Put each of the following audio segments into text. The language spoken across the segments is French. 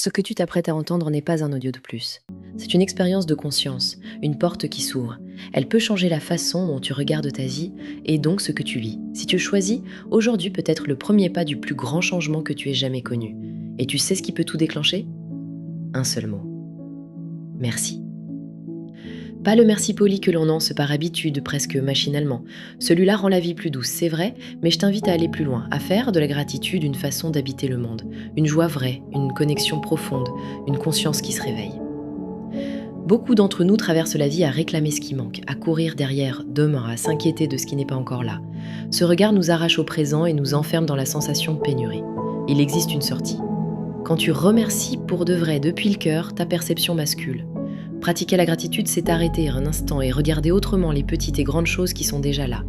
Ce que tu t'apprêtes à entendre n'est pas un audio de plus. C'est une expérience de conscience, une porte qui s'ouvre. Elle peut changer la façon dont tu regardes ta vie et donc ce que tu vis. Si tu choisis, aujourd'hui peut être le premier pas du plus grand changement que tu aies jamais connu. Et tu sais ce qui peut tout déclencher? Un seul mot. Merci. Pas le merci poli que l'on lance par habitude, presque machinalement. Celui-là rend la vie plus douce, c'est vrai, mais je t'invite à aller plus loin, à faire de la gratitude une façon d'habiter le monde. Une joie vraie, une connexion profonde, une conscience qui se réveille. Beaucoup d'entre nous traversent la vie à réclamer ce qui manque, à courir derrière demain, à s'inquiéter de ce qui n'est pas encore là. Ce regard nous arrache au présent et nous enferme dans la sensation de pénurie. Il existe une sortie. Quand tu remercies pour de vrai depuis le cœur, ta perception bascule. Pratiquer la gratitude, c'est arrêter un instant et regarder autrement les petites et grandes choses qui sont déjà là.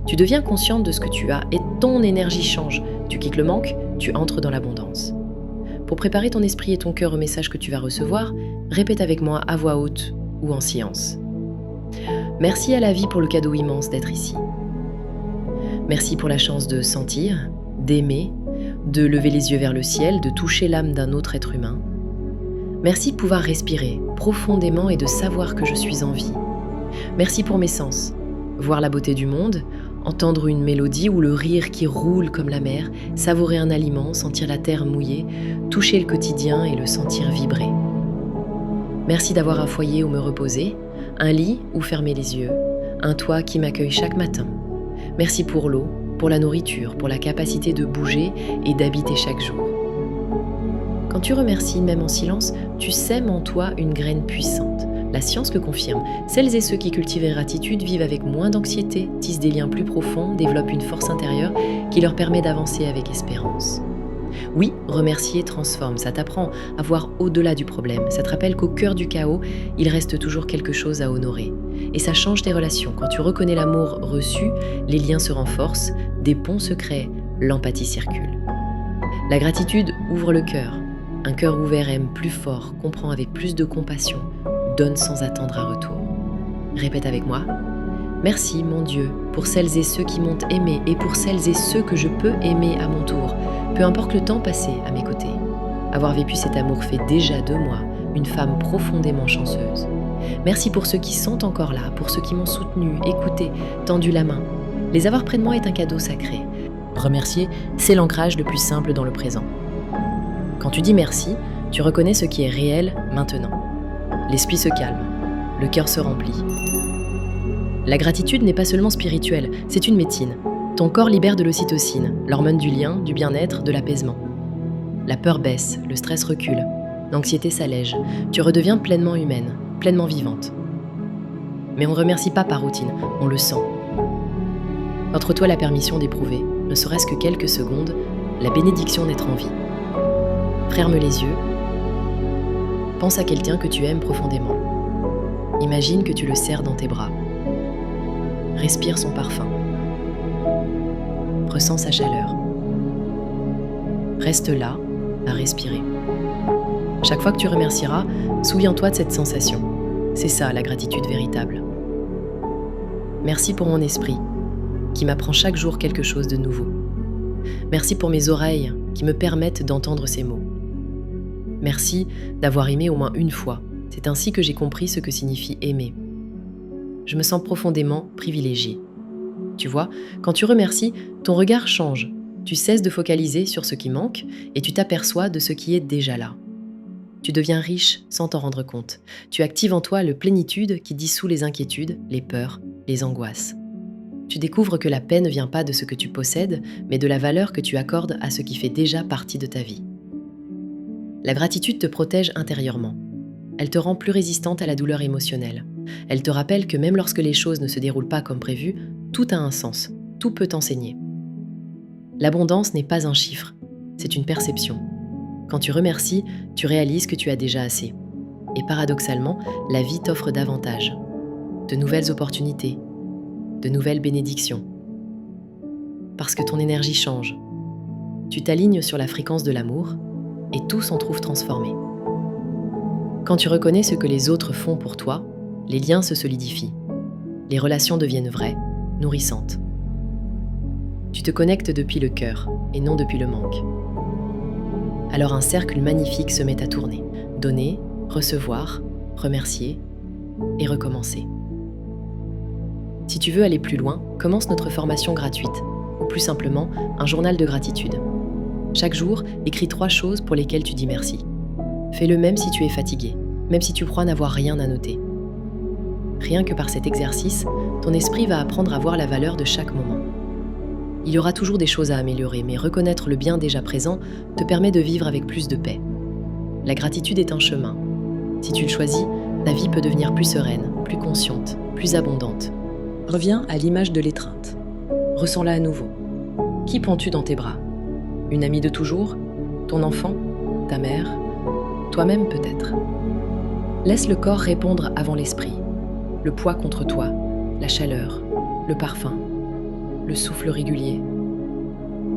Tu deviens consciente de ce que tu as et ton énergie change. Tu quittes le manque, tu entres dans l'abondance. Pour préparer ton esprit et ton cœur au message que tu vas recevoir, répète avec moi à voix haute ou en silence. Merci à la vie pour le cadeau immense d'être ici. Merci pour la chance de sentir, d'aimer, de lever les yeux vers le ciel, de toucher l'âme d'un autre être humain. Merci de pouvoir respirer profondément et de savoir que je suis en vie. Merci pour mes sens. Voir la beauté du monde, entendre une mélodie ou le rire qui roule comme la mer, savourer un aliment, sentir la terre mouillée, toucher le quotidien et le sentir vibrer. Merci d'avoir un foyer où me reposer, un lit où fermer les yeux, un toit qui m'accueille chaque matin. Merci pour l'eau, pour la nourriture, pour la capacité de bouger et d'habiter chaque jour. Quand tu remercies, même en silence, tu sèmes en toi une graine puissante. La science le confirme. Celles et ceux qui cultivent la gratitude vivent avec moins d'anxiété, tissent des liens plus profonds, développent une force intérieure qui leur permet d'avancer avec espérance. Oui, remercier transforme, ça t'apprend à voir au-delà du problème. Ça te rappelle qu'au cœur du chaos, il reste toujours quelque chose à honorer. Et ça change tes relations. Quand tu reconnais l'amour reçu, les liens se renforcent, des ponts se créent, l'empathie circule. La gratitude ouvre le cœur. Un cœur ouvert aime plus fort, comprend avec plus de compassion, donne sans attendre un retour. Répète avec moi. Merci, mon Dieu, pour celles et ceux qui m'ont aimé et pour celles et ceux que je peux aimer à mon tour, peu importe le temps passé à mes côtés. Avoir vécu cet amour fait déjà de moi une femme profondément chanceuse. Merci pour ceux qui sont encore là, pour ceux qui m'ont soutenue, écoutée, tendu la main. Les avoir près de moi est un cadeau sacré. Remercier, c'est l'ancrage le plus simple dans le présent. Quand tu dis merci, tu reconnais ce qui est réel maintenant. L'esprit se calme, le cœur se remplit. La gratitude n'est pas seulement spirituelle, c'est une médecine. Ton corps libère de l'ocytocine, l'hormone du lien, du bien-être, de l'apaisement. La peur baisse, le stress recule, l'anxiété s'allège. Tu redeviens pleinement humaine, pleinement vivante. Mais on ne remercie pas par routine, on le sent. Offre-toi la permission d'éprouver, ne serait-ce que quelques secondes, la bénédiction d'être en vie. Ferme les yeux. Pense à quelqu'un que tu aimes profondément. Imagine que tu le serres dans tes bras. Respire son parfum. Ressens sa chaleur. Reste là, à respirer. Chaque fois que tu remercieras, souviens-toi de cette sensation. C'est ça, la gratitude véritable. Merci pour mon esprit, qui m'apprend chaque jour quelque chose de nouveau. Merci pour mes oreilles, qui me permettent d'entendre ces mots. Merci d'avoir aimé au moins une fois. C'est ainsi que j'ai compris ce que signifie aimer. Je me sens profondément privilégiée. Tu vois, quand tu remercies, ton regard change. Tu cesses de focaliser sur ce qui manque et tu t'aperçois de ce qui est déjà là. Tu deviens riche sans t'en rendre compte. Tu actives en toi le plénitude qui dissout les inquiétudes, les peurs, les angoisses. Tu découvres que la paix ne vient pas de ce que tu possèdes, mais de la valeur que tu accordes à ce qui fait déjà partie de ta vie. La gratitude te protège intérieurement. Elle te rend plus résistante à la douleur émotionnelle. Elle te rappelle que même lorsque les choses ne se déroulent pas comme prévu, tout a un sens, tout peut t'enseigner. L'abondance n'est pas un chiffre, c'est une perception. Quand tu remercies, tu réalises que tu as déjà assez. Et paradoxalement, la vie t'offre davantage. De nouvelles opportunités, de nouvelles bénédictions. Parce que ton énergie change. Tu t'alignes sur la fréquence de l'amour, et tout s'en trouve transformé. Quand tu reconnais ce que les autres font pour toi, les liens se solidifient. Les relations deviennent vraies, nourrissantes. Tu te connectes depuis le cœur et non depuis le manque. Alors un cercle magnifique se met à tourner. Donner, recevoir, remercier et recommencer. Si tu veux aller plus loin, commence notre formation gratuite, ou plus simplement, un journal de gratitude. Chaque jour, écris 3 choses pour lesquelles tu dis merci. Fais-le même si tu es fatigué, même si tu crois n'avoir rien à noter. Rien que par cet exercice, ton esprit va apprendre à voir la valeur de chaque moment. Il y aura toujours des choses à améliorer, mais reconnaître le bien déjà présent te permet de vivre avec plus de paix. La gratitude est un chemin. Si tu le choisis, ta vie peut devenir plus sereine, plus consciente, plus abondante. Reviens à l'image de l'étreinte. Ressens-la à nouveau. Qui prends-tu dans tes bras? Une amie de toujours? Ton enfant? Ta mère? Toi-même peut-être? Laisse le corps répondre avant l'esprit. Le poids contre toi, la chaleur, le parfum, le souffle régulier.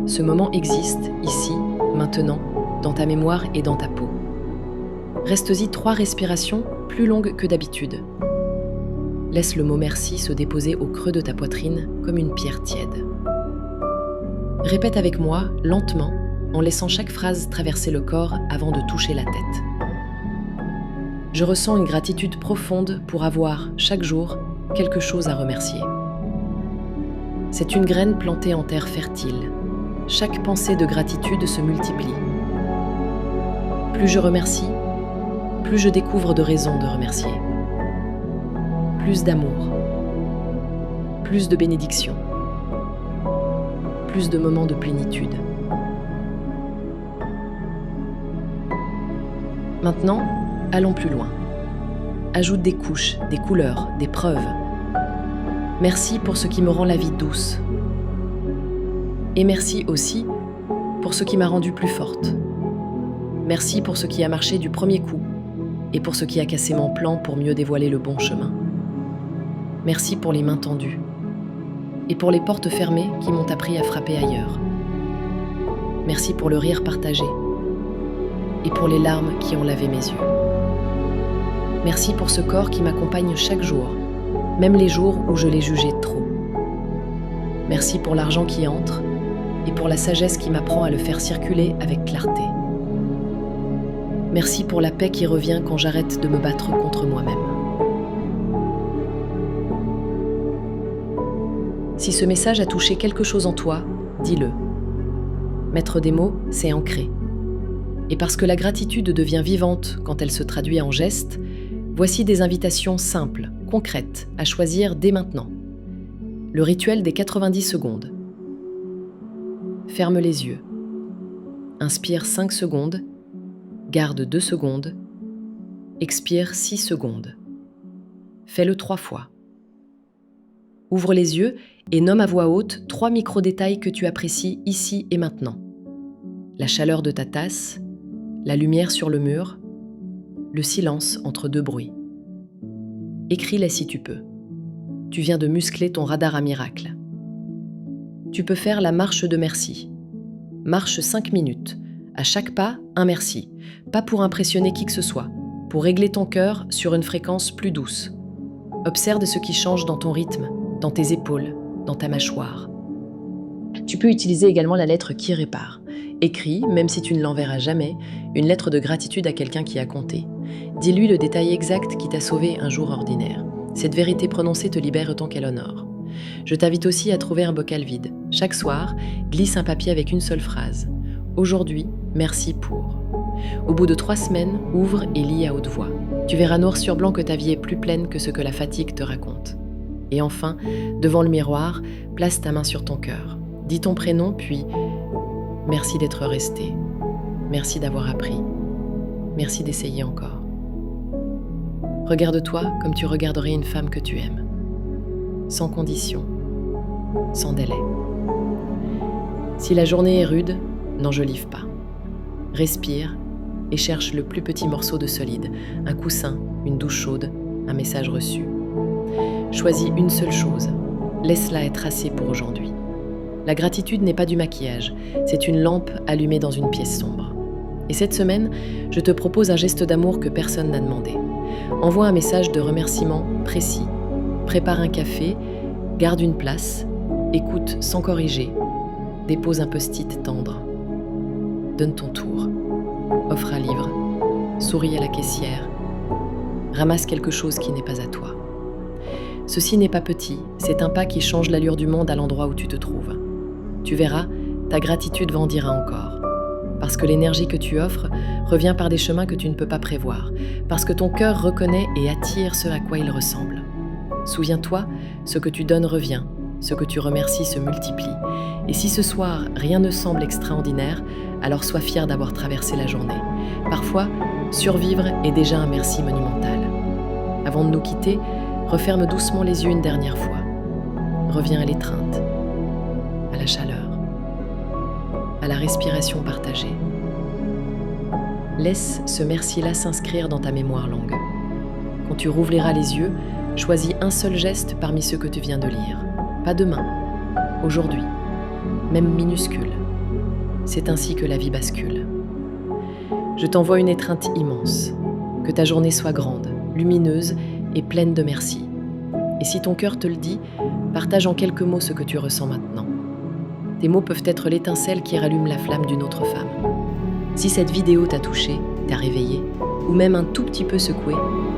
Ce moment existe, ici, maintenant, dans ta mémoire et dans ta peau. Restes-y 3 respirations plus longues que d'habitude. Laisse le mot merci se déposer au creux de ta poitrine comme une pierre tiède. Répète avec moi, lentement, en laissant chaque phrase traverser le corps avant de toucher la tête. Je ressens une gratitude profonde pour avoir, chaque jour, quelque chose à remercier. C'est une graine plantée en terre fertile. Chaque pensée de gratitude se multiplie. Plus je remercie, plus je découvre de raisons de remercier. Plus d'amour, plus de bénédiction, plus de moments de plénitude. Maintenant, allons plus loin. Ajoute des couches, des couleurs, des preuves. Merci pour ce qui me rend la vie douce. Et merci aussi pour ce qui m'a rendue plus forte. Merci pour ce qui a marché du premier coup et pour ce qui a cassé mon plan pour mieux dévoiler le bon chemin. Merci pour les mains tendues et pour les portes fermées qui m'ont appris à frapper ailleurs. Merci pour le rire partagé et pour les larmes qui ont lavé mes yeux. Merci pour ce corps qui m'accompagne chaque jour, même les jours où je l'ai jugé trop. Merci pour l'argent qui entre et pour la sagesse qui m'apprend à le faire circuler avec clarté. Merci pour la paix qui revient quand j'arrête de me battre contre moi-même. Si ce message a touché quelque chose en toi, dis-le. Mettre des mots, c'est ancrer. Et parce que la gratitude devient vivante quand elle se traduit en gestes, voici des invitations simples, concrètes, à choisir dès maintenant. Le rituel des 90 secondes. Ferme les yeux. Inspire 5 secondes. Garde 2 secondes. Expire 6 secondes. Fais-le 3 fois. Ouvre les yeux et nomme à voix haute 3 micro-détails que tu apprécies ici et maintenant. La chaleur de ta tasse, la lumière sur le mur, le silence entre 2 bruits. Écris-les si tu peux. Tu viens de muscler ton radar à miracle. Tu peux faire la marche de merci. Marche 5 minutes. À chaque pas, un merci. Pas pour impressionner qui que ce soit, pour régler ton cœur sur une fréquence plus douce. Observe ce qui change dans ton rythme, dans tes épaules, dans ta mâchoire. Tu peux utiliser également la lettre qui répare. Écris, même si tu ne l'enverras jamais, une lettre de gratitude à quelqu'un qui a compté. Dis-lui le détail exact qui t'a sauvé un jour ordinaire. Cette vérité prononcée te libère autant qu'elle honore. Je t'invite aussi à trouver un bocal vide. Chaque soir, glisse un papier avec une seule phrase. Aujourd'hui, merci pour. Au bout de 3 semaines, ouvre et lis à haute voix. Tu verras noir sur blanc que ta vie est plus pleine que ce que la fatigue te raconte. Et enfin, devant le miroir, place ta main sur ton cœur. Dis ton prénom, puis « Merci d'être resté. Merci d'avoir appris. Merci d'essayer encore. » Regarde-toi comme tu regarderais une femme que tu aimes. Sans condition, sans délai. Si la journée est rude, n'enjolive pas. Respire et cherche le plus petit morceau de solide, un coussin, une douche chaude, un message reçu. Choisis une seule chose, laisse-la être assez pour aujourd'hui. La gratitude n'est pas du maquillage, c'est une lampe allumée dans une pièce sombre. Et cette semaine, je te propose un geste d'amour que personne n'a demandé. Envoie un message de remerciement précis. Prépare un café, garde une place, écoute sans corriger, dépose un post-it tendre. Donne ton tour. offre un livre, souris à la caissière, ramasse quelque chose qui n'est pas à toi. Ceci n'est pas petit, c'est un pas qui change l'allure du monde à l'endroit où tu te trouves. Tu verras, ta gratitude va en dire encore. Parce que l'énergie que tu offres revient par des chemins que tu ne peux pas prévoir. Parce que ton cœur reconnaît et attire ce à quoi il ressemble. Souviens-toi, ce que tu donnes revient, ce que tu remercies se multiplie. Et si ce soir, rien ne semble extraordinaire, alors sois fier d'avoir traversé la journée. Parfois, survivre est déjà un merci monumental. Avant de nous quitter, referme doucement les yeux une dernière fois. Reviens à l'étreinte, à la chaleur, à la respiration partagée. Laisse ce merci-là s'inscrire dans ta mémoire longue. Quand tu rouvriras les yeux, choisis un seul geste parmi ceux que tu viens de lire. Pas demain, aujourd'hui, même minuscule. C'est ainsi que la vie bascule. Je t'envoie une étreinte immense. Que ta journée soit grande, lumineuse et pleine de merci. Et si ton cœur te le dit, partage en quelques mots ce que tu ressens maintenant. Tes mots peuvent être l'étincelle qui rallume la flamme d'une autre femme. Si cette vidéo t'a touché, t'a réveillé, ou même un tout petit peu secoué,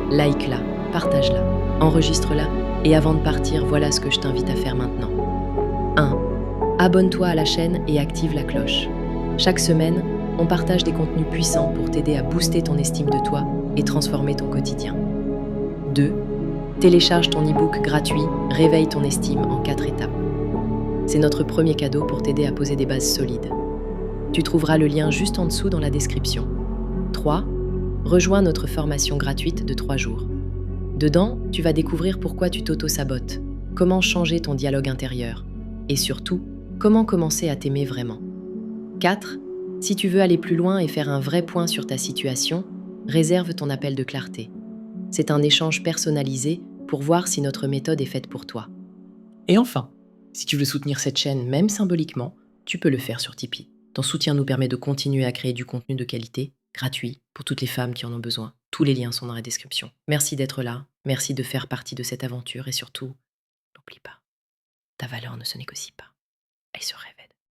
like-la, partage-la, enregistre-la, et avant de partir, voilà ce que je t'invite à faire maintenant. 1. Abonne-toi à la chaîne et active la cloche. Chaque semaine, on partage des contenus puissants pour t'aider à booster ton estime de toi et transformer ton quotidien. 2. Télécharge ton e-book gratuit « Réveille ton estime en 4 étapes ». C'est notre premier cadeau pour t'aider à poser des bases solides. Tu trouveras le lien juste en dessous dans la description. 3. Rejoins notre formation gratuite de 3 jours. Dedans, tu vas découvrir pourquoi tu t'auto-sabotes, comment changer ton dialogue intérieur et surtout, comment commencer à t'aimer vraiment. 4. Si tu veux aller plus loin et faire un vrai point sur ta situation, réserve ton appel de clarté. C'est un échange personnalisé pour voir si notre méthode est faite pour toi. Et enfin, si tu veux soutenir cette chaîne, même symboliquement, tu peux le faire sur Tipeee. Ton soutien nous permet de continuer à créer du contenu de qualité, gratuit, pour toutes les femmes qui en ont besoin. Tous les liens sont dans la description. Merci d'être là, merci de faire partie de cette aventure et surtout, n'oublie pas, ta valeur ne se négocie pas, elle se révèle.